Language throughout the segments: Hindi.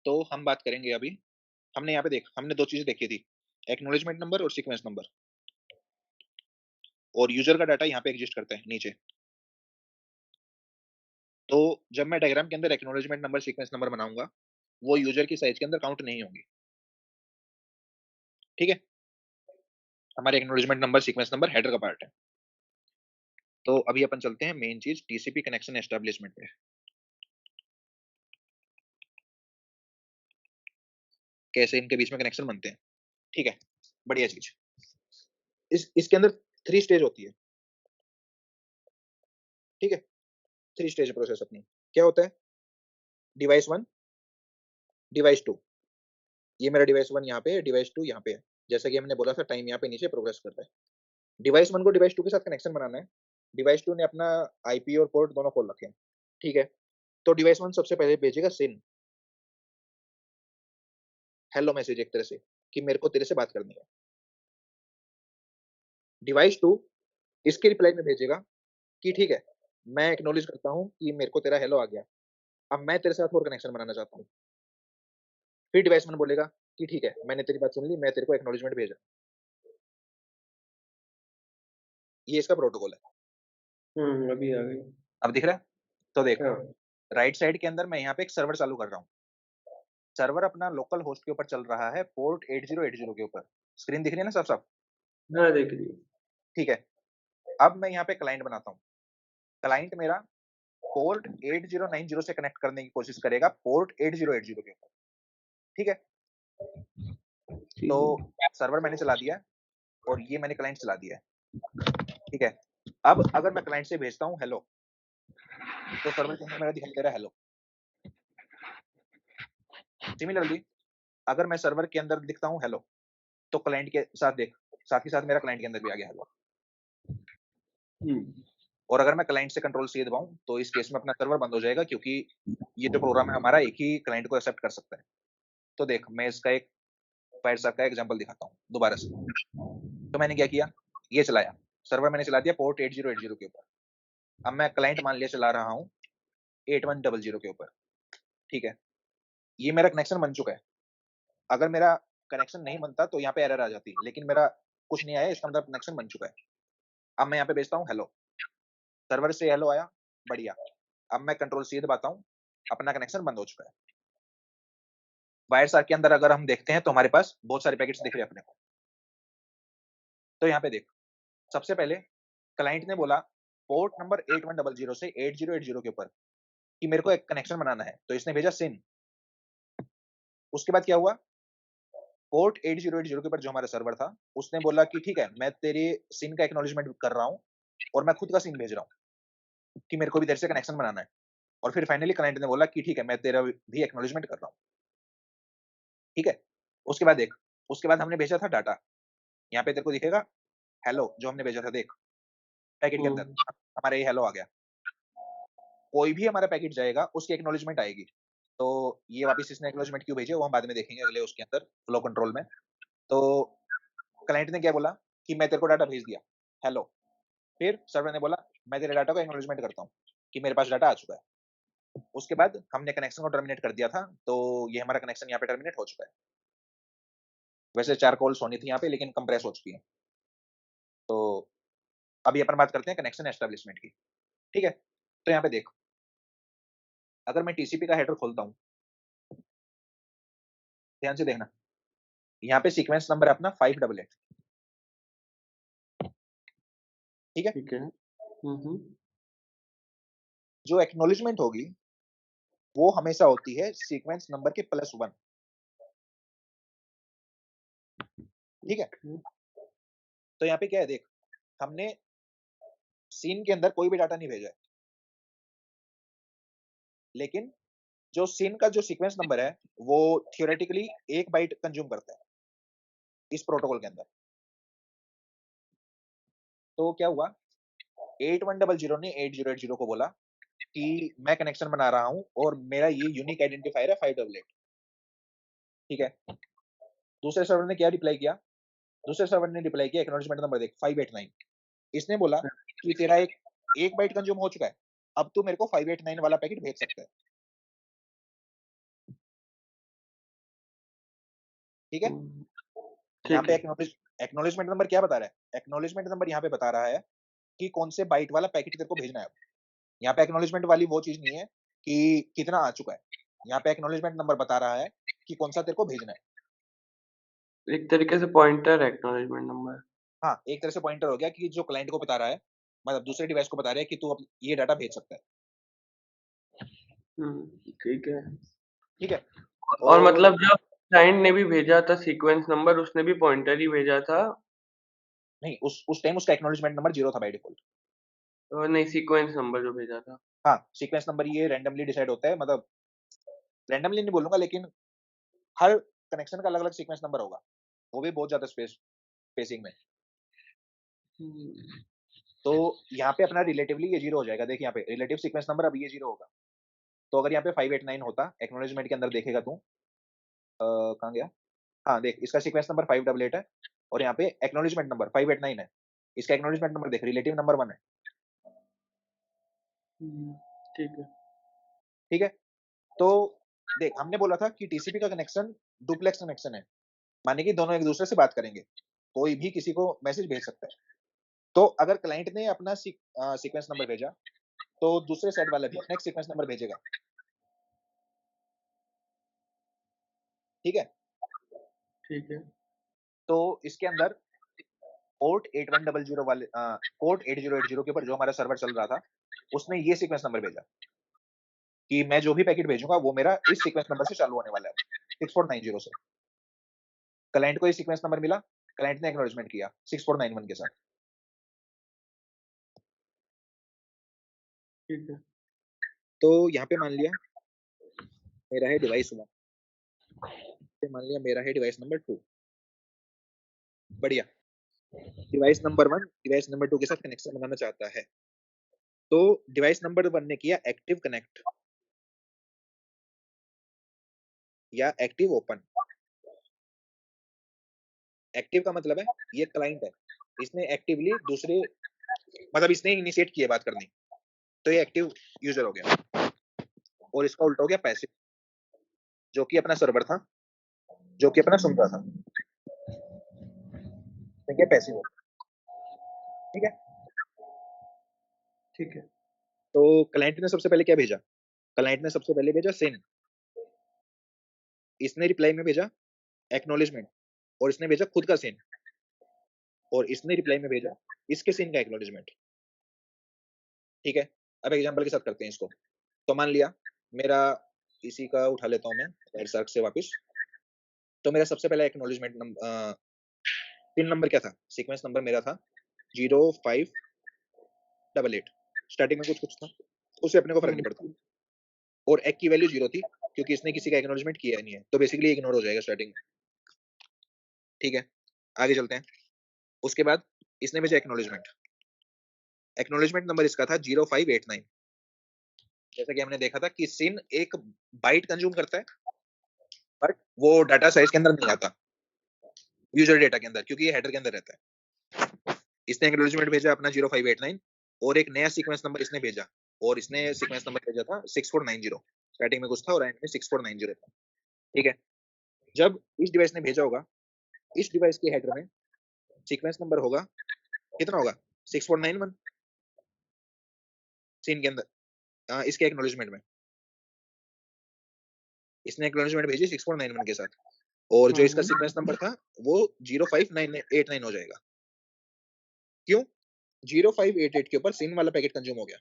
तो हम बात करेंगे अभी। हमने 2 चीज़ें देखी थी, एक्नॉलेजमेंट नंबर और सीक्वेंस नंबर, और यूज़र का डाटा यहाँ पे एग्ज़िस्ट करता है नीचे। तो जब मैं डायग्राम के अंदर एक्नॉलेजमेंट नंबर, सीक्वेंस नंबर बनाऊँगा, वो यूज़र की साइज़ के अंदर काउंट नहीं होंगी, ठीक है? हमारे acknowledgement number, sequence number header का पार्ट है। तो अभी अपन चलते हैं मेन चीज़ टीसीपी कनेक्शन एस्टेब्लिशमेंट पे। कैसे इनके बीच में कनेक्शन बनते हैं, ठीक है? बढ़िया चीज़। इसके अंदर 3 स्टेज होती है, ठीक है? 3 स्टेज प्रोसेस अपनी। क्या होता है? Device 1, device 2। ये मेरा डिवाइस 1 यहाँ पे है, डिवाइस 2 यहाँ पे है। जैसा कि हमने बोला था, टाइम यहाँ पे नीचे प्रोग्रेस कर रहा है। डिवाइस 1 को डिवाइस 2 के साथ कनेक्शन बनाना है। डिवाइस 2 ने अपना आईपी और पोर्ट दोनों खोल रखे हैं, ठीक है? तो डिवाइस 1 सबसे पहले भेजेगा सिन, हेलो मैसेज एक तरह से, कि मेरे को तेरे से बात करनी है। डिवाइस 2 इसके रिप्लाई में भेजेगा कि ठीक है, मैं एक्नॉलेज करता हूँ कि मेरे को तेरा हेलो आ गया। अब मैं तेरे साथ और कनेक्शन बनाना चाहता हूँ। फिर डिवाइस 1 बोलेगा कि ठीक है, मैंने तेरी बात सुन ली, मैं तेरे को एक्नॉलेजमेंट भेज रहा हूँ। ये इसका प्रोटोकॉल है। अभी आ गई। अब दिख रहा है? तो देख, हाँ, राइट साइड के अंदर मैं यहाँ पे एक सर्वर चालू कर रहा हूँ। सर्वर अपना लोकल होस्ट के ऊपर चल रहा है, पोर्ट 8080 के ऊपर। स्क्रीन दिख रही है ना साफ-साफ? हाँ, देख ली। ठीक है। अब मैं यहाँ पे क्लाइंट बनाता हूँ। क्लाइंट मेरा पोर्ट 8090 से कनेक्ट करने की कोशिश करेगा, पोर्ट 8080 के ऊपर। ठीक है? तो ठीक है। सर्वर मैंने चला दिया है और ये मैंने क्लाइंट चला दिया है। ठीक है? अब अगर मैं क्लाइंट से भेजता हूँ हेलो, तो सर्वर के अंदर मेरा दिखाई दे रहा है हेलो। सिमिलरली अगर मैं सर्वर के अंदर लिखता हूँ हेलो, तो क्लाइंट के साथ देख, साथ ही साथ मेरा क्लाइंट के अंदर भी आ गया हेलो। हुँ, और अगर मैं क्लाइंट से कंट्रोल C दबाऊँ, तो इस केस में अपना सर्वर बंद हो जाएगा, क्योंकि ये जो प्रोग्राम है हमारा एक ही क्लाइंट को एक्सेप्ट कर सकता है। तो देख, मैं इसका एक फायरसॉफ्ट का एग्ज़ाम्पल दिखाता हूँ दोबारा से। तो मैंने क्या किया, ये चलाया, सर्वर मैंने चला दिया पोर्ट 8080 के ऊपर। अब मैं क्लाइंट मान लिया चला रहा हूँ 8100 के ऊपर, ठीक है? ये मेरा कनेक्शन बन चुका है। अगर मेरा कनेक्शन नहीं बनता तो यहाँ पे एरर आ जाती, लेकिन मेरा कुछ नहीं आया, इसका मतलब कनेक्शन बन चुका है। अब मैं यहाँ पे भेजता हूँ हेलो, सर्वर से हेलो आया, बढ़िया। अब मैं कंट्रोल C दबाता हूँ, अपना कनेक्शन बंद हो चुका है। वायरसार के अंदर अगर हम देखते हैं तो हमारे पास बहुत सारे पैकेट्स दिख रहे हैं अपने को। तो यहाँ पे देख, सबसे पहले क्लाइंट ने बोला पोर्ट नंबर 8100 से 8080 के ऊपर कि मेरे को एक कनेक्शन बनाना है, तो इसने भेजा सिन। उसके बाद क्या हुआ, पोर्ट 8080 के ऊपर जो हमारा सर्वर था, उसने बोला कि ठीक है, मैं तेरे सिन का एक्नॉलेजमेंट कर रहा हूँ और मैं खुद का सिन भेज रहा हूँ कि मेरे को भी तेरे से कनेक्शन बनाना है। और फिर फाइनली क्लाइंट ने बोला कि ठीक है, मैं तेरा भी एक्नॉलेजमेंट कर रहा हूँ। ठीक है? उसके बाद देख, उसके बाद हमने भेजा था डाटा। यहाँ पे तेरे को दिखेगा हेलो, जो हमने भेजा था देख, पैकेट के अंदर, हुँ, हमारा ये हेलो आ गया। कोई भी हमारा पैकेट जाएगा, उसकी एक्नॉलेजमेंट आएगी। तो ये वापस इसने एक्नॉलेजमेंट क्यों भेजी है, वो हम बाद में देखेंगे अगले उसके अंदर फ्लो कंट्रोल में। तो क्लाइंट ने क्या बोला कि मैं तेरे को डाटा भेज दिया, हेलो। फिर सर्वर ने बोला मैं तेरे डाटा को एक्नॉलेजमेंट करता हूँ कि मेरे पास डाटा आ चुका है। उसके बाद हमने कनेक्शन को टर्मिनेट कर दिया था, तो ये हमारा कनेक्शन यहाँ पे टर्मिनेट हो चुका है। वैसे 4 कॉल्स होनी थी यहाँ पे, लेकिन कंप्रेस हो चुकी है। तो अभी अपन बात करते हैं कनेक्शन एस्टेब्लिशमेंट की, ठीक है? तो यहाँ पे देख, अगर मैं टीसीपी का हेडर खोलता हूँ, ध्यान से देखना, यहाँ पे सीक्वेंस नंबर है अपना 588, ठीक है? ठीक है। हुँ। जो एक्नॉलेजमेंट होगी, वो हमेशा होती है सीक्वेंस नंबर के +1, ठीक है? ओके। तो यहाँ पे क्या है देख, हमने सीन के अंदर कोई भी डाटा नहीं भेजा है, लेकिन जो सीन का जो सीक्वेंस नंबर है, वो थियोरेटिकली 1 बाइट कंज्यूम करता है, इस प्रोटोकॉल के अंदर। तो क्या हुआ, 8100 ने 8080 को बोला कि मैं कनेक्शन बना रहा हूँ और मेरा ये यूनिक आइडेंटिफायर है 588, ठीक है? दूसरे सर्वर ने क्या रिप्लाई किया? दूसरे सर्वर ने रिप्लाई किया एक्नॉलेजमेंट नंबर देख 589। इसने बोला कि तेरा एक 1 बाइट कंज्यूम हो चुका है, अब तू मेरे को 589 वाला पैकेट भेज सकता है। ठीक है? यहाँ ठीक पे है। एक्नॉलेजमेंट नंबर क्या बता रहा है? एक्नॉलेजमेंट नंबर यहाँ पे बता रहा है कि कौन से बाइट वाला पैकेट तेरे को भेजना है अब। यहाँ पे एक्नॉलेजमेंट वाली वो चीज़ नहीं है कि कितना आ चुका है। यहाँ पे एक्नॉलेजमेंट नंबर बता रहा है कि कौन-सा तेरे को भेजना है। एक तरीके से पॉइंटर है एक्नॉलेजमेंट नंबर। हाँ, एक तरह से पॉइंटर हो गया कि जो क्लाइंट को बता रहा है, मतलब दूसरे डिवाइस को बता रहा है कि तू अब ये डाटा भेज सकता है। ठीक है। ठीक है? और और मतलब जब क्लाइंट ने भी भेजा था सीक्वेंस नंबर, उसने भी पॉइंटर ही भेजा था? नहीं, उस टाइम उसका एक्नॉलेजमेंट नंबर 0 था बाय डिफ़ॉल्ट। नहीं, सीक्वेंस नंबर जो भेजा था। हाँ, सीक्वेंस नंबर ये रैंडमली डिसाइड होता है, मतलब रैंडमली नहीं बोलूँगा, लेकिन हर कनेक्शन का अलग-अलग सीक्वेंस नंबर होगा। वो भी बहुत ज़्यादा स्पेसिंग में। हुँ, तो यहाँ पे अपना रिलेटिवली ये 0 हो जाएगा। देख यहाँ पे रिलेटिव सीक्वेंस नंबर अब ये 0 होगा। तो अगर यहाँ पे 589 होता, एक्नॉलेजमेंट के अंदर देखेगा तू, कहाँ गया? हाँ, देख इसका सीक्वेंस नंबर 588 है और यहाँ पे एक्नॉलेजमेंट नंबर 589 है। इसका एक्नॉलेजमेंट नंबर देख, रिलेटिव नंबर 1 है। हुँ, ठीक है। ठीक है? तो देख, हमने बोला था कि टीसीपी का कनेक्शन डुप्लेक्स कनेक्शन है। माने कि दोनों एक-दूसरे से बात करेंगे। कोई भी किसी को मैसेज भेज सकता है। तो अगर क्लाइंट ने अपना सीक्वेंस नंबर भेजा, तो दूसरे साइड वाला भी अपना एक सीक्वेंस नंबर भेजेगा। ठीक है? ठीक है। तो इसके अंदर पोर्ट 8100 वाले पोर्ट 8080 के ऊपर जो हमारा सर्वर चल रहा था, उसने ये सीक्वेंस नंबर भेजा कि मैं जो भी पैकेट भेजूँगा वो मेरा इस सीक्वेंस नंबर से चालू होने वाला है, 6490 से। क्लाइंट को ये सीक्वेंस नंबर मिला, क्लाइंट ने एक्नॉलेजमेंट किया 6491 के साथ। ठीक है। तो यहाँ पे मान लिया मेरा है डिवाइस 1, फिर मान लिया मेरा है डिवाइस नंबर 2। बढ़िया। डिवाइस नंबर 1 डिवाइस नंबर 2 के साथ कनेक्शन बनाना चाहता है। तो डिवाइस नंबर 1 ने किया एक्टिव कनेक्ट या एक्टिव ओपन। एक्टिव का मतलब है ये क्लाइंट है, इसने एक्टिवली दूसरे, मतलब इसने इनिशिएट किया बात करनी, तो ये एक्टिव यूजर हो गया। और इसका उल्टा हो गया पैसिव, जो कि अपना सर्वर था, जो कि अपना सुन रहा था। ठीक है, पैसिव हो गया। ठीक है? ठीक है। तो क्लाइंट ने सबसे पहले क्या भेजा? क्लाइंट ने सबसे पहले भेजा सिन, इसने रिप्लाई में भेजा एक्नॉलेजमेंट, और इसने भेजा खुद का सिन, और इसने रिप्लाई में भेजा इसके सिन का एक्नॉलेजमेंट। ठीक है? अब एग्जांपल के साथ करते हैं इसको। तो मान लिया मेरा, इसी का उठा लेता हूँ मैं एडसर्क से वापस। तो मेरा सबसे पहला एक्नॉलेजमेंट पिन नंबर क्या था? सीक्वेंस नंबर मेरा था 0588। स्टार्टिंग में कुछ था, उससे अपने को फर्क नहीं पड़ता। और एक की वैल्यू 0 थी, क्योंकि इसने किसी का एक्नॉलेजमेंट किया ही नहीं है, तो बेसिकली इग्नोर हो जाएगा स्टार्टिंग में। ठीक है? आगे चलते हैं। उसके बाद इसने भेजा एक्नॉलेजमेंट। एक्नॉलेजमेंट नंबर इसका था 0589। जैसा कि हमने देखा था कि सिन एक बाइट कंज्यूम करता है, बट वो डाटा साइज के अंदर नहीं आता, यूजर डेटा के अंदर, क्योंकि ये हेडर के अंदर रहता है। इसने एक्नॉलेजमेंट भेजा अपना 0589, और एक नया सीक्वेंस नंबर इसने भेजा, और इसने सीक्वेंस नंबर भेजा था 6490। स्टार्टिंग में कुछ था और एंड में 6490 था। ठीक है? जब इस डिवाइस ने भेजा होगा, इस डिवाइस के हेडर में सीक्वेंस नंबर होगा, कितना होगा? 6491 सीन के अंदर, इसके एक्नॉलेजमेंट में इसने एक्नॉलेजमेंट भेजी 6491 के साथ, और जो इसका सीक्वेंस नंबर था वो 0589 हो जाएगा। क्यों? 0588 के ऊपर सिन वाला पैकेट कंज्यूम हो गया,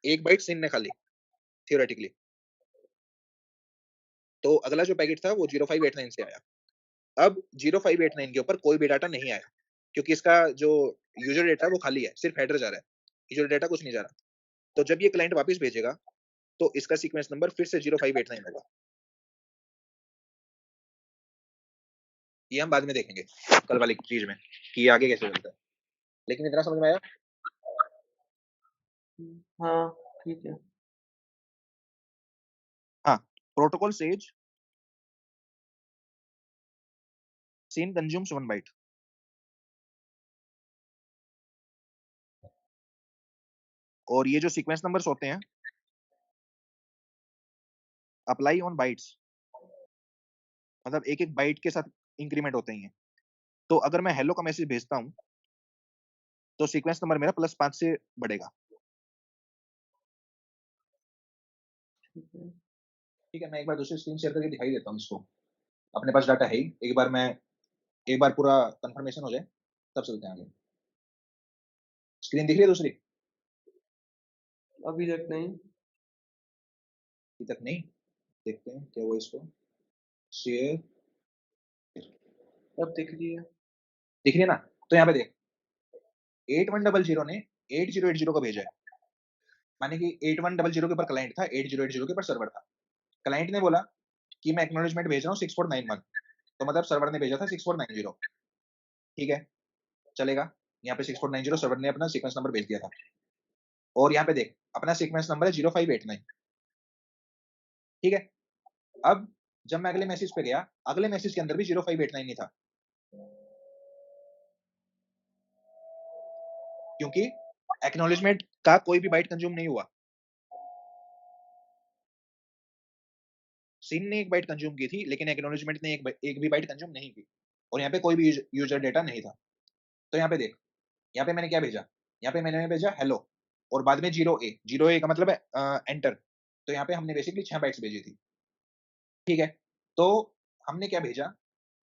एक बाइट सिन ने खा ली थियोरेटिकली। तो अगला जो पैकेट था वो 0589 से आया। अब 0589 के ऊपर कोई भी डाटा नहीं आया, क्योंकि इसका जो यूजर डेटा है वो खाली है, सिर्फ हेडर जा रहा है, यूजर डेटा कुछ नहीं जा रहा। तो जब ये क्लाइंट वापस भेजेगा, तो इसका सीक्वेंस नंबर फिर से 0589 होगा। ये हम बाद में देखेंगे कल वाली चीज में कि ये आगे कैसे चलता है, लेकिन इतना समझ में आया? हाँ, ठीक है। हाँ, प्रोटोकॉल सेज सिन कंज्यूम्स 1 बाइट, और ये जो सीक्वेंस नंबर्स होते हैं अप्लाई ऑन बाइट्स, मतलब एक एक बाइट के साथ इंक्रीमेंट होते ही हैं। तो अगर मैं हेलो का मैसेज भेजता हूँ, तो सीक्वेंस नंबर मेरा +5 से बढ़ेगा। ठीक है। ठीक है, मैं एक बार दूसरी स्क्रीन शेयर करके दिखाई देता हूँ इसको। अपने पास डाटा है ही, एक बार पूरा कन्फर्मेशन हो जाए, तब चलते हैं आगे। स्क्रीन दिख रही है दूसरी? अभी तक नहीं। अभी तक नहीं? देखते हैं क्या हुआ इसको। शेयर अब दिख रही है। दिख रही है ना? तो यहाँ पे देख, 8100 ने 8080 को भेजा है। माने कि 8100 के ऊपर क्लाइंट था, 8080 के ऊपर सर्वर था। क्लाइंट ने बोला कि मैं एक्नॉलेजमेंट भेज रहा हूँ 6491, तो मतलब सर्वर ने भेजा था 6490। ठीक है, चलेगा। यहाँ पे 6490 सर्वर ने अपना सीक्वेंस नंबर भेज दिया था। और यहाँ पे देख, अपना सीक्वेंस नंबर है 0589। ठीक है, अब जब मैं अगले मैसेज पे गया, अगले मैसेज के अंदर भी 0589 ही था, क्योंकि एक्नॉलेजमेंट का कोई भी बाइट कंज्यूम नहीं हुआ। सिन ने एक बाइट कंज्यूम की थी, लेकिन एक्नॉलेजमेंट ने एक भी बाइट कंज्यूम नहीं की, और यहाँ पे कोई भी यूजर डेटा नहीं था। तो यहाँ पे देख, यहाँ पे मैंने क्या भेजा? यहाँ पे मैंने भेजा हेलो, और बाद में 0 ए का मतलब है एंटर। तो यहाँ पे हमने बेसिकली 6 बाइट्स भेजी थी। ठीक है, तो हमने क्या भेजा?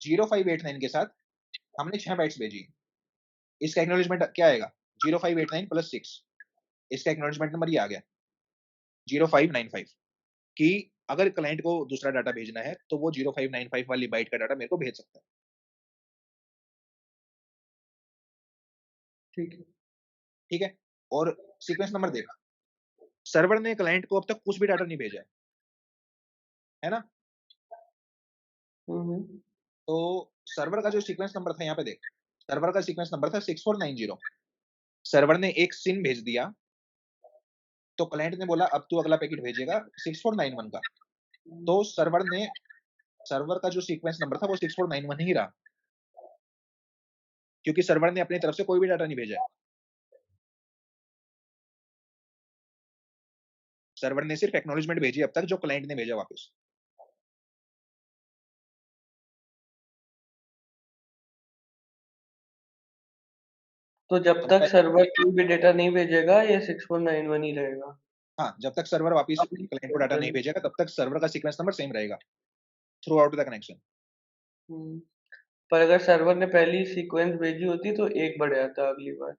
0589 के साथ हमने 6 बाइट्स भेजी। इसका एक्नॉलेजमेंट क्या आएगा? 0589 प्लस 6, इसका एक्नॉलेजमेंट नंबर ये आ गया 0595, कि अगर क्लाइंट को दूसरा डाटा भेजना है, तो वो 0595 वाली बाइट का डाटा मेरे को भेज सकता है। ठीक है। ठीक है, और सीक्वेंस नंबर देख, सर्वर ने क्लाइंट को अब तक कुछ भी डाटा नहीं भेजा है ना? हम्म। तो सर्वर का जो सीक्वेंस नंबर था, यहाँ पे देख, सर्वर का सीक्वेंस नंबर था 6490। सर्वर ने एक सिन भेज दिया, तो क्लाइंट ने बोला अब तू अगला पैकेट भेजेगा 6491 का। तो सर्वर का जो सीक्वेंस नंबर था वो 6491 ही रहा, क्योंकि सर्वर ने अपनी तरफ से कोई भी डाटा नहीं भेजा है। सर्वर ने सिर्फ एक्नॉलेजमेंट भेजी अब तक, जो क्लाइंट ने भेजा वापस। तो जब समझ तक में? सर्वर कोई भी डेटा नहीं भेजेगा, ये 6491 ही रहेगा। हाँ, जब तक सर्वर वापस अभी क्लाइंट को डाटा नहीं भेजेगा, तब तक सर्वर का सीक्वेंस नंबर सेम रहेगा थ्रू आउट द कनेक्शन। हम्म, पर अगर सर्वर ने पहली सीक्वेंस भेजी होती तो एक बढ़ जाता अगली बार।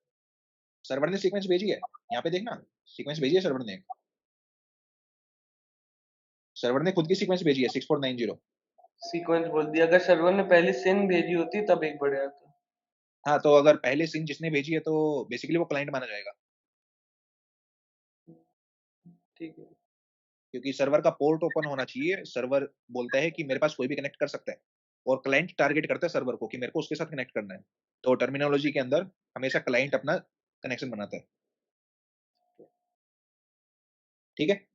सर्वर ने सीक्वेंस भेजी है, यहाँ पे देखना, सीक्वेंस भेजी है सर्वर ने। सर्वर ने खुद की सीक्वेंस भेजी है 6490। सीक्वेंस बोल दिया, अगर सर्वर ने पहले सिन भेजी होती तब एक बढ़ जाता। हाँ, तो अगर पहले सिन जिसने भेजी है, तो बेसिकली वो क्लाइंट माना जाएगा, ठीक है। क्योंकि सर्वर का पोर्ट ओपन होना चाहिए। सर्वर बोलता है कि मेरे पास कोई भी कनेक्ट कर सकता है, और क्लाइंट टारगेट करता है सर्वर को कि मेरे को उसके साथ कनेक्ट करना है। तो टर्मिनोलॉजी के अंदर हमेशा क्लाइंट अपना कनेक्शन बनाता है। ठीक है,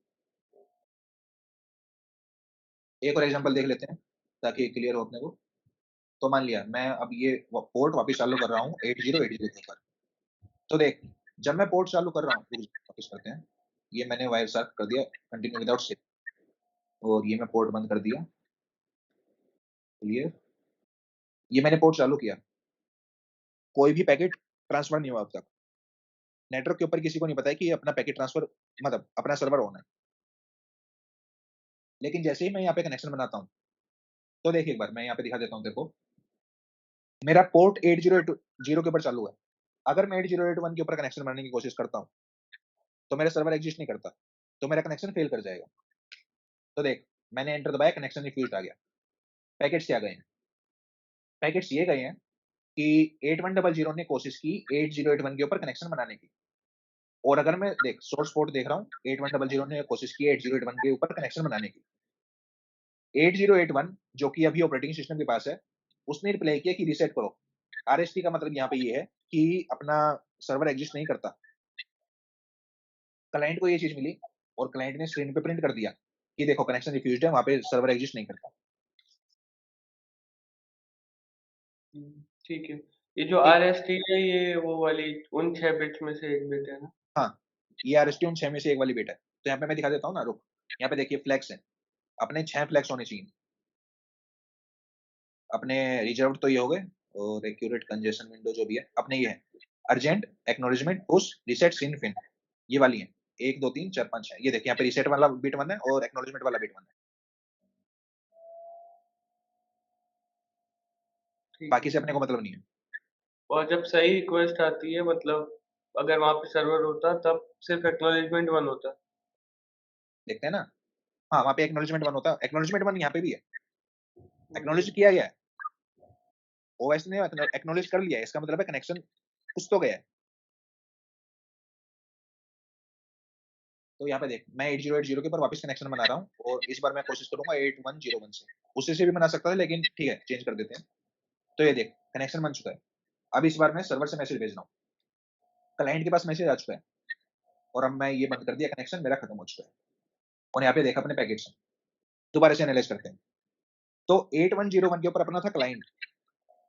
एक और एग्जांपल देख लेते हैं ताकि क्लियर हो अपने को। तो मान लिया मैं अब ये पोर्ट वापस चालू कर रहा हूँ 8080 के ऊपर। तो देख, जब मैं पोर्ट चालू कर रहा हूँ, वापस करते हैं, ये मैंने वायर साफ कर दिया, कंटिन्यू विदाउट सेव, और ये मैं पोर्ट बंद कर दिया, क्लियर। ये मैंने पोर्ट चालू किया, कोई भी पैकेट ट्रांसफर नहीं हुआ अब तक। नेटवर्क के ऊपर किसी को नहीं पता है कि ये अपना पैकेट ट्रांसफर, मतलब अपना सर्वर ऑन है। लेकिन जैसे ही मैं यहाँ पे कनेक्शन बनाता हूँ, तो देख एक बार मैं यहाँ पे दिखा देता हूँ तेरे को। मेरा पोर्ट 8080 के ऊपर चालू है। अगर मैं 8081 के ऊपर कनेक्शन बनाने की कोशिश करता हूँ, तो मेरा सर्वर एग्जिस्ट नहीं करता, तो मेरा कनेक्शन फेल कर जाएगा। तो देख, मैंने एंटर दबाया, कनेक्शन रिफ्यूज्ड आ गया। पैकेट्स क्या गए हैं? पैकेट्स ये गए हैं कि 8100 ने कोशिश की 8081 के ऊपर कनेक्शन बनाने की, और अगर मैं देख सोर्स पोर्ट देख रहा हूँ, 8100 ने कोशिश की 8081 के ऊपर कनेक्शन बनाने की। 8081 जो कि अभी ऑपरेटिंग सिस्टम के पास है, उसने रिप्लाई किया कि रीसेट करो। आरएसटी का मतलब यहाँ पे ये है कि अपना सर्वर एग्जिस्ट नहीं करता। क्लाइंट को ये चीज मिली, और क्लाइंट ने स्क्रीन पे प्रिंट कर दिया कि देखो कनेक्शन रिफ्यूज्ड है, वहां पे सर्वर एग्जिस्ट नहीं करता। ठीक है। ये जो ठीक। आरएसटी है, ये वो वाली उन 6 बिट्स में से एक बिट है ना? हाँ, ये आरएसटी उन 6 में से एक वाली बिट है। तो यहाँ पे मैं दिखा देता हूँ ना, रुक। यहाँ पे देखिए फ्लैग्स है, अपने 6 फ्लैग्स होने चाहिए। अपने रिजर्व तो ये हो गए, और एक्यूरेट कंजेशन विंडो जो भी है अपने ये है अर्जेंट, एक्नॉलेजमेंट, पुश, रीसेट, सिन, फिन, ये वाली है 1 2 3 4 5 6। ये देखिए यहाँ पे रीसेट वाला बिट 1 है और एक्नॉलेजमेंट वाला बिट 1 है। ठीक बाकी है। से अपने को मतलब नहीं है। और जब सही रिक्वेस्ट आती है, मतलब अगर वहाँ पे सर्वर होता तब सिर्फ एक्नॉलेजमेंट वन होता। देखते हैं ना। हाँ, वहाँ पे एक्नॉलेजमेंट 1 होता है, एक्नॉलेजमेंट 1 यहाँ पे भी है। हम्म, एक्नॉलेज किया गया है, ओएस ने एक्नॉलेज कर लिया है, इसका मतलब है कनेक्शन कुछ तो गया है। तो यहाँ पे देख, मैं 8080 के ऊपर वापस कनेक्शन बना रहा हूँ, और इस बार मैं कोशिश करूंगा 8101 से। उसी से भी बना सकता था, लेकिन ठीक है, चेंज कर देते हैं। तो ये देख, कनेक्शन बन चुका है। अब इस बार मैं सर्वर से मैसेज भेज रहा हूँ, क्लाइंट के पास मैसेज आ चुका है, और अब मैं ये बंद कर दिया, कनेक्शन मेरा खत्म हो चुका है। और यहाँ पे देख अपने पैकेट्स, दोबारा से एनालाइज करते हैं। तो 8101 के ऊपर अपना था क्लाइंट,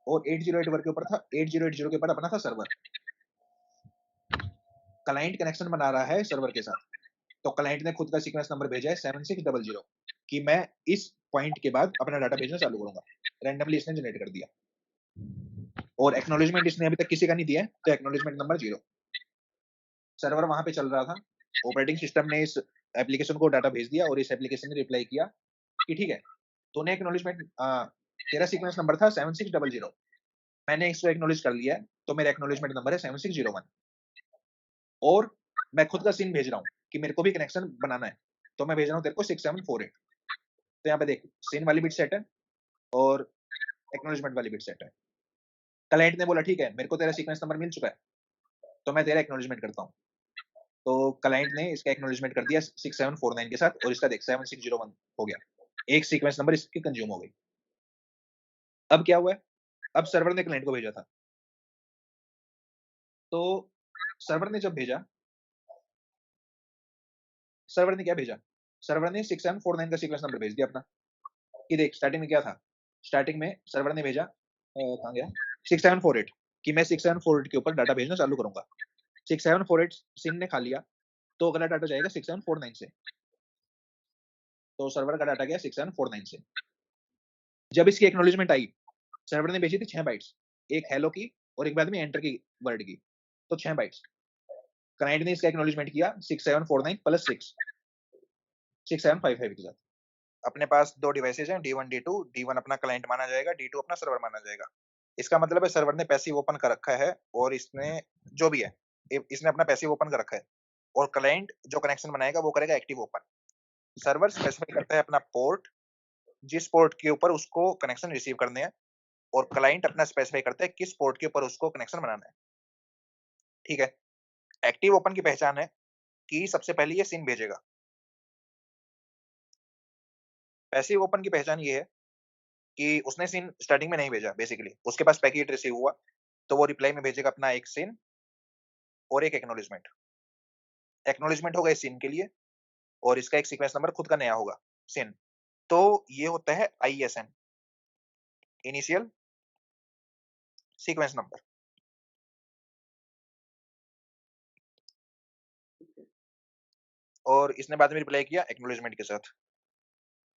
और 8081 के ऊपर था 8080 के ऊपर अपना था सर्वर। क्लाइंट कनेक्शन बना रहा है सर्वर के साथ, तो क्लाइंट ने खुद का सीक्वेंस नंबर भेजा है 7600 कि मैं इस पॉइंट के बाद अपना डाटा भेजना चालू करूंगा। रैंडमली इसने जनरेट कर दिया, और एक्नॉलेजमेंट इसने अभी तक किसी का नहीं दिया है, तो एक्नॉलेजमेंट नंबर 0। सर्वर वहां पे चल रहा था, ऑपरेटिंग सिस्टम ने इस एप्लीकेशन को डाटा भेज दिया, और इस एप्लीकेशन ने रिप्लाई किया कि ठीक है, तूने एक्नॉलेजमेंट, तेरा सीक्वेंस नंबर था 7600, मैंने इसको एक्नॉलेज कर लिया है, तो मेरा एक्नॉलेजमेंट नंबर है 7601, और मैं खुद का सीन भेज रहा हूँ कि मेरे को भी कनेक्शन बनाना है, तो मैं भेज रहा हूँ तेरे को 6748। तो यहाँ पे देख, सीन वाली बिट सेट है और एक्नॉलेजमेंट वाली बिट सेट है। क्लाइंट ने बोला ठीक है, मेरे को तेरा सीक्वेंस नंबर मिल चुका है, तो मैं तेरा एक्नॉलेजमेंट करता हूँ। तो क्लाइंट ने इसका एक्नॉलेजमेंट कर दिया 6749 के साथ, और इसका देख 7601 हो गया, एक सीक्वेंस नंबर इसकी कंज्यूम हो गई। अब क्या हुआ है, अब सर्वर ने क्लाइंट को भेजा था, तो सर्वर ने जब भेजा, सर्वर ने क्या भेजा, सर्वर ने 6749 का सीक्वेंस नंबर भेज दिया अपना, कि देख स्टार्टिंग में क्या था, स्टार्टिंग में सर्वर ने भेजा, कहाँ गया, 6748, कि मैं 6748 के ऊपर डाटा भेजना चालू करूंगा। 6748 सिन ने खा लिया, तो अगला डाटा जाएगा 6749 से, तो सर्वर का डाटा गया 6749 से। जब इसकी एक्नॉलेजमेंट आई, सर्वर ने भेजी थी 6 बाइट्स, एक हेलो की और एक बाद में एंटर की वर्ड की, तो 6 बाइट्स। क्लाइंट ने इसका एक्नॉलेजमेंट किया 6749 प्लस 6, 6755 के साथ। अपने पास दो डिवाइसेज हैं, D1 D2, D1 अपना क्लाइंट माना जाएगा, D2 अपना सर्वर माना जाएगा। इसका मतलब है सर्वर ने पैसिव ओपन कर रखा है, और इसने जो भी है, इसने अपना पैसिव ओपन कर रखा है, और क्लाइंट जो कनेक्शन बनाएगा वो करेगा एक्टिव ओपन। सर्वर स्पेसिफाई करता है अपना पोर्ट, जिस पोर्ट के ऊपर उसको कनेक्शन रिसीव करने हैं, और क्लाइंट अपना स्पेसिफाई करता है किस पोर्ट के ऊपर उसको कनेक्शन बनाना है। ठीक है। एक्टिव ओपन की पहचान है कि सबसे पहले ये सिन भेजेगा। पैसिव ओपन की पहचान ये है कि उसने सिन स्टार्टिंग में नहीं भेजा, बेसिकली उसके पास पैकेट रिसीव हुआ, तो वो रिप्लाई में भेजेगा अपना एक सिन और एक एक्नॉलेजमेंट। एक्नॉलेजमेंट होगा इस सिन के लिए, और इसका एक सीक्वेंस नंबर खुद का नया होगा, सिन। तो ये होता है आईएसएन, इनिशियल सीक्वेंस नंबर। और इसने बाद में रिप्लाई किया एक्नॉलेजमेंट के साथ।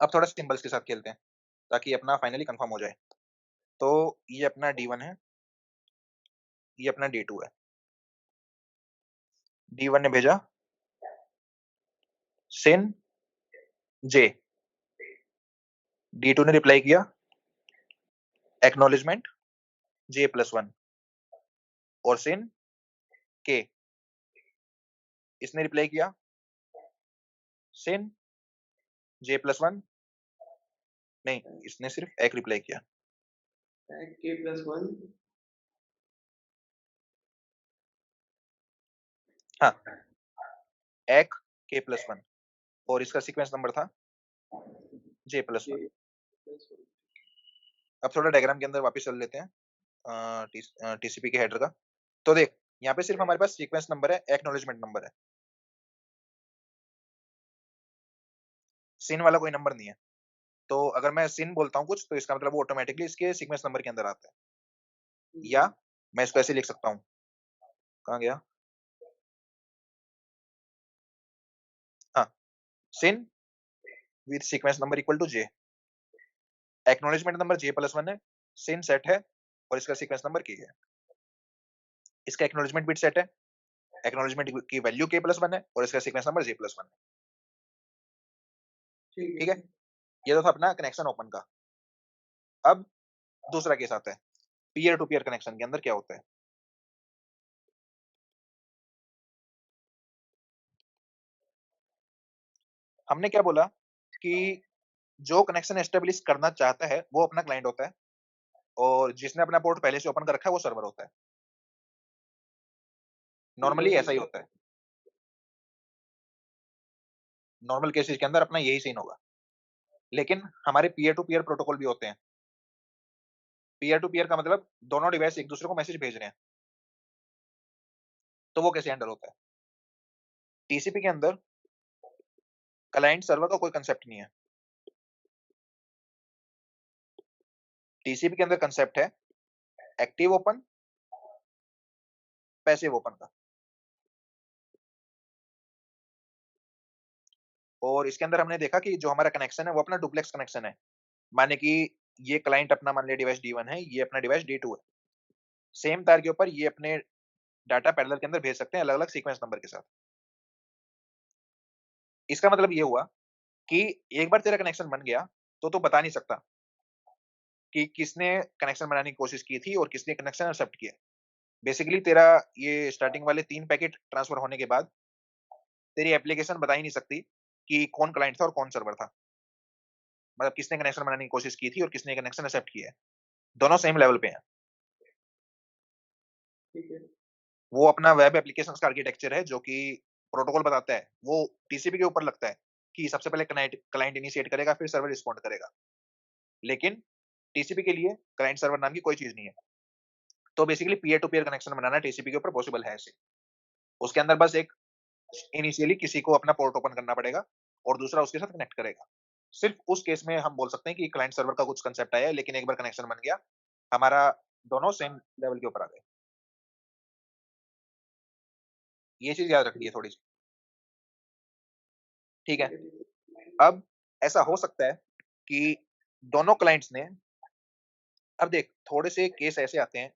अब थोड़ा सिंबल्स के साथ खेलते हैं, ताकि अपना फाइनली कंफर्म हो जाए। तो ये अपना D1 है, ये अपना D2 है। D1 ने भेजा सिन जे, D2 ने रिप्लाई किया एक्नॉलेजमेंट J+1 और सिन के। इसने रिप्लाई किया सिन J+1, नहीं, इसने सिर्फ एक रिप्लाई किया। K+1। हाँ, एक K+1, और इसका सीक्वेंस नंबर था J+1। अब थोड़ा डायग्राम के अंदर वापस चल लेते हैं, टीसीपी के हेडर का। तो देख, यहाँ पे सिर्फ हमारे पास सीक्वेंस नंबर है, एक्नॉलेजमेंट नंबर है, सिन वाला कोई नंबर नहीं है। तो अगर मैं सिन बोलता हूँ कुछ, तो इसका मतलब वो ऑटोमेटिकली इसके सीक्वेंस नंबर के अंदर आता है। या मैं इसको ऐसे लिख सकता हूँ, कहाँ गया, हाँ, SYN with sequence number equal to J, acknowledgement number J+1 है, सिन सेट है और इसका सीक्वेंस नंबर के है। इसका एक्नॉलेजमेंट बिट सेट है, एक्नॉलेजमेंट की वैल्यू k+1 है और इसका सीक्वेंस नंबर j+1 है। ठीक ठीक है। है? ये तो था अपना कनेक्शन ओपन का। अब दूसरा केस आता है, पीयर टू पीयर कनेक्शन के अंदर क्या होता है? हमने क्या बोला कि जो कनेक्शन एस्टेब्लिश करना चाहता है, वो अपना क्लाइंट होता है और जिसने अपना पोर्ट पहले से ओपन कर रखा है, वो सर्वर होता है। ठीक नॉर्मली है। ऐसा ही होता है। नॉर्मल केसेस के अंदर अपना यही सीन होगा। लेकिन हमारे पीयर टू पीयर प्रोटोकॉल भी होते हैं। पीयर टू पीयर का मतलब दोनों डिवाइस एक दूसरे को मैसेज भेज रहे हैं। तो वो कैसे हैंडल होता है? टीसीपी के अंदर क्लाइंट सर्वर का कोई कांसेप्ट नहीं है। टीसीपी के अंदर कांसेप्ट है एक्टिव ओपन, पैसिव ओपन का। और इसके अंदर हमने देखा कि जो हमारा कनेक्शन है वो अपना डुप्लेक्स कनेक्शन है। माने कि ये क्लाइंट अपना मान लिया डिवाइस D1 है, ये अपना डिवाइस D2 है। सेम तार के ऊपर ये अपने डाटा पैरेलल के अंदर भेज सकते हैं अलग-अलग सीक्वेंस नंबर के साथ। इसका मतलब ये हुआ कि एक बार तेरा कनेक्शन बन गया, तो तू बता नहीं सकता कि किसने कनेक्शन बनाने की कोशिश की थी और किसने कनेक्शन एक्सेप्ट किया। बेसिकली तेरा ये स्टार्टिंग वाले 3 पैकेट ट्रांसफर होने के बाद तेरी एप्लीकेशन बता ही नहीं सकती कि कौन क्लाइंट था और कौन सर्वर था। मतलब किसने कनेक्शन बनाने की कोशिश की थी और किसने कनेक्शन एक्सेप्ट किया है। दोनों सेम लेवल पे हैं। ठीक है। वो अपना वेब एप्लीकेशंस का आर्किटेक्चर है जो कि प्रोटोकॉल बताता है। वो टीसीपी के ऊपर लगता है कि सबसे पहले क्लाइंट क्लाइंट इनिशिएट करेगा, फिर सर्वर रिस्पॉन्ड करेगा। लेकिन टीसीपी के लिए क्लाइंट सर्वर नाम की कोई चीज़ नहीं है। तो basically peer to peer connection बनाना टीसीपी के ऊपर पॉसिबल है ऐसे। उसके अंदर बस एक इनिशियली किसी को अपना पोर्ट ओपन करना पड़ेगा और दूसरा उसके साथ कनेक्ट करेगा। सिर्फ उस केस में हम बोल सकते हैं कि क्लाइंट सर्वर का कुछ कांसेप्ट आया है, लेकिन एक बार कनेक्शन बन गया, हमारा दोनों सेम लेवल के ऊपर आ गए। ये चीज़ याद रखनी है थोड़ी-सी, ठीक है? ठीक है, ठीक है। अब ऐसा हो सकता है कि दोनों क्लाइंट्स ने अब देख थोड़े से केस ऐसे आते हैं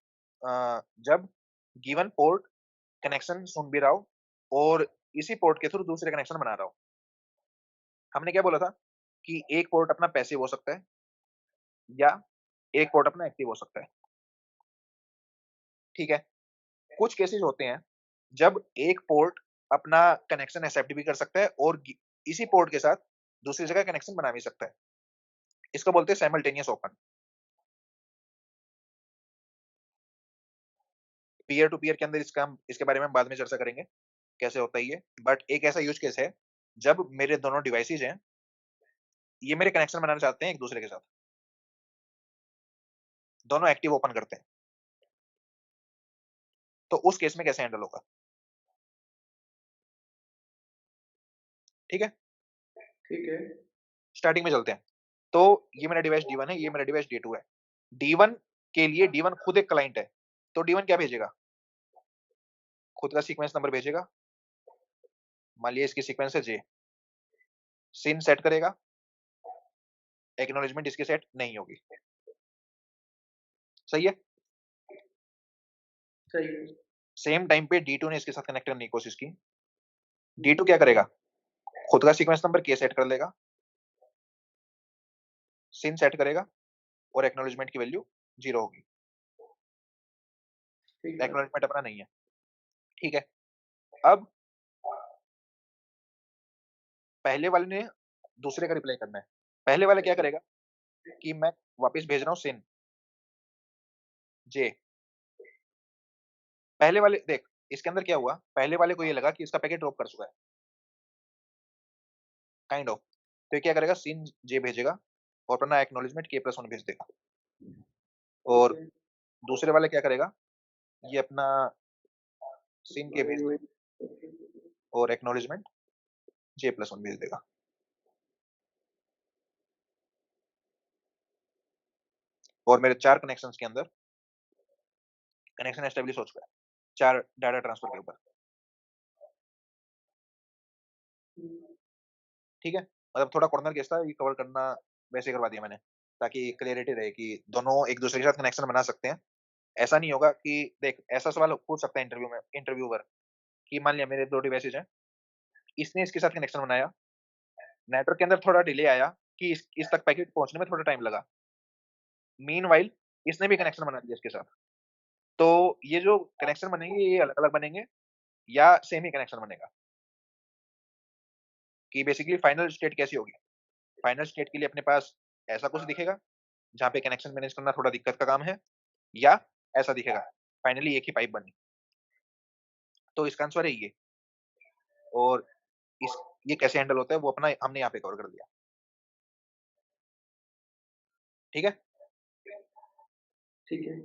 जब गिवन पोर्ट कनेक्शन सुन भी रहा हो और इसी पोर्ट के थ्रू दूसरे कनेक्शन बना रहा हो। हमने क्या बोला था कि एक पोर्ट अपना पैसिव हो सकता है या एक पोर्ट अपना एक्टिव हो सकता है, ठीक है? कुछ केसेस होते हैं जब एक पोर्ट अपना कनेक्शन एक्सेप्ट भी कर सकता है और इसी पोर्ट के साथ दूसरी जगह कनेक्शन बना भी सकता है। इसको बोलते हैं simultaneous open. Peer to peer के अंदर हम इसके बारे में बाद में चर्चा करेंगे, कैसे होता है ये। बट एक ऐसा यूज़ केस है, जब मेरे दोनों डिवाइसेज़ हैं, ये मेरे कनेक्शन बनाना चाहते हैं एक-दूसरे के साथ। दोनों एक्टिव ओपन करते हैं। तो उस केस में कैसे हैंडल होगा? ठीक है? ठीक है। स्टार्टिंग में चलते हैं। तो ये मेरा डिवाइस D1 है, ये मेरा डिवाइस D2 है। D1 के लिए D1 खुद एक क्लाइंट है, तो D1 क्या भेजेगा? खुद का सीक्वेंस नंबर भेजेगा। मान लीजिए इसकी सीक्वेंस है J। सिन सेट करेगा, एक्नॉलेजमेंट इसकी सेट नहीं होगी। सही है? सही है। सेम टाइम पे D2 ने इसके साथ कनेक्ट करने की कोशिश की। D2 क्या करेगा? खुद का सीक्वेंस नंबर K सेट कर लेगा, सिन सेट करेगा और एक्नॉलेजमेंट की वैल्यू 0 होगी। ठीक है। एक्नॉलेजमेंट अपना नहीं है। ठीक है? अब पहले वाले ने दूसरे का रिप्लाई करना है। पहले वाला क्या करेगा कि मैं वापस भेज रहा हूँ सिन J। पहले वाले देख इसके अंदर क्या हुआ, पहले वाले को ये लगा कि इसका पैकेट ड्रॉप कर चुका है, काइंड ऑफ। तो ये क्या करेगा सिन J भेजेगा और अपना एक्नॉलेजमेंट K+1 भेज देगा। ठीक और है। दूसरे वाला क्या करेगा, ये अपना सिन K भेज मैनेजमेंट। देगा और एक्नॉलेजमेंट J+1 भेज देगा। और मेरे 4 कनेक्शंस के अंदर कनेक्शन एस्टेब्लिश हो चुका है, 4 डाटा ट्रांसफर के ऊपर। ठीक है? मतलब थोड़ा कॉर्नर केस था, ये कवर करना वैसे करवा दिया मैंने। ताकि क्लैरिटी रहे कि दोनों एक-दूसरे के साथ कनेक्शन बना सकते हैं। ऐसा नहीं होगा कि देख ऐसा सवाल पूछ सकता है इंटरव्यूअर कि मान लिया मेरे 2 डिवाइसेज़ हैं, इसने इसके साथ कनेक्शन बनाया, नेटवर्क के अंदर थोड़ा डिले आया कि इस तक पैकेट पहुँचने में थोड़ा टाइम लगा। मीनव्हाइल इसने भी कनेक्शन बना दिया इसके साथ। तो ये जो कनेक्शन बनेंगे ये अलग-अलग बनेंगे या सेम ही कनेक्शन बनेगा? कि बेसिकली फाइनल स्टेट कैसी होगी? फाइनल स्टेट के लिए अपने पास ऐसा कुछ दिखेगा, जहाँ पे कनेक्शन मैनेज करना थोड़ा दिक्कत का काम है या ऐसा दिखेगा, फाइनली एक ही पाइप बनी। तो इसका आंसर है ये और इस ये कैसे हैंडल होता है वो अपना हमने यहाँ पे कवर कर दिया। ठीक है? ठीक है।